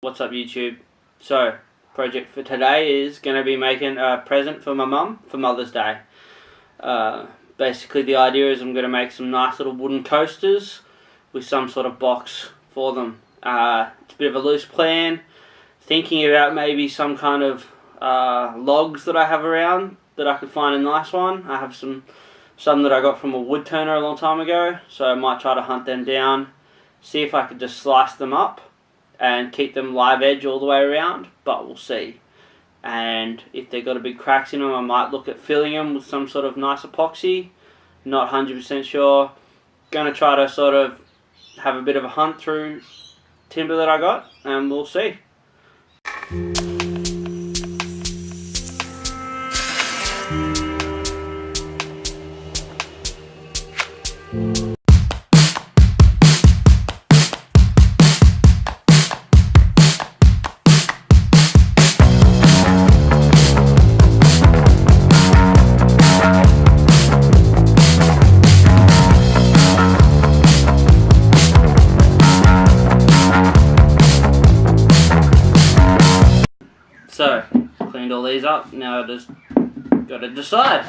What's up YouTube? So, project for today is going to be making a present for my mum for Mother's Day. Basically the idea is I'm going to make some nice little wooden coasters with some sort of box for them. It's a bit of a loose plan, thinking about maybe some kind of logs that I have around that I could find a nice one. I have some that I got from a wood turner a long time ago, so I might try to hunt them down, see if I could just slice them up and keep them live edge all the way around, but we'll see. And if they've got a big cracks in them, I might look at filling them with some sort of nice epoxy. Not 100% sure. Gonna try to sort of have a bit of a hunt through timber that I got, and we'll see. So, cleaned all these up, now I just gotta decide.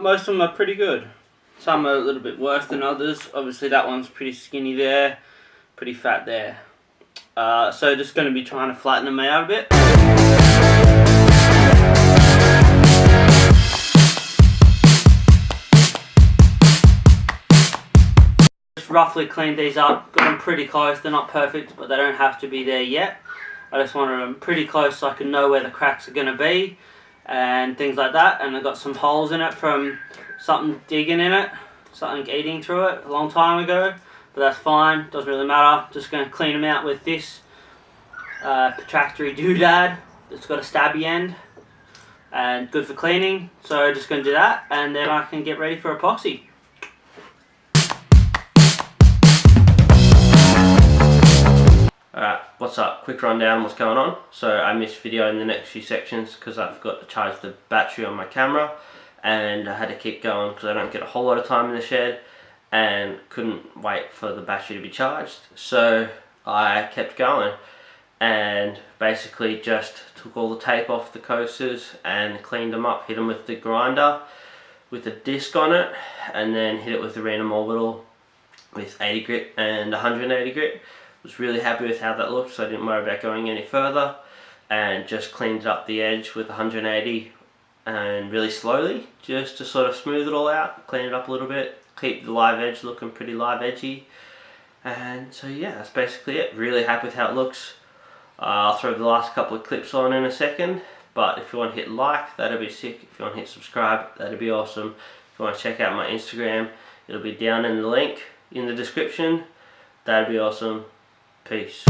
Most of them are pretty good. Some are a little bit worse than others. Obviously that one's pretty skinny there, pretty fat there. So just going to be trying to flatten them out a bit. Just roughly cleaned these up, got them pretty close. They're not perfect, but they don't have to be there yet. I just wanted them pretty close so I can know where the cracks are going to be and things like that. And I got some holes in it from something digging in it, something eating through it a long time ago, but that's fine, doesn't really matter. Just going to clean them out with this protractory doodad that's got a stabby end and good for cleaning. So just going to do that, and then I can get ready for epoxy. Alright, what's up? Quick rundown on what's going on. So I missed video in the next few sections because I forgot to charge the battery on my camera, and I had to keep going because I don't get a whole lot of time in the shed and couldn't wait for the battery to be charged. So I kept going and basically just took all the tape off the coasters and cleaned them up, hit them with the grinder with a disc on it, and then hit it with the random orbital with 80 grit and 180 grit. Was really happy with how that looked, so I didn't worry about going any further, and just cleaned up the edge with 180 and really slowly, just to sort of smooth it all out, clean it up a little bit, keep the live edge looking pretty live edgy. And so yeah, that's basically it. Really happy with how it looks. I'll throw the last couple of clips on in a second, but if you want to hit like, that'd be sick. If you want to hit subscribe, that'd be awesome. If you want to check out my Instagram, it'll be down in the link in the description. That'd be awesome. Peace.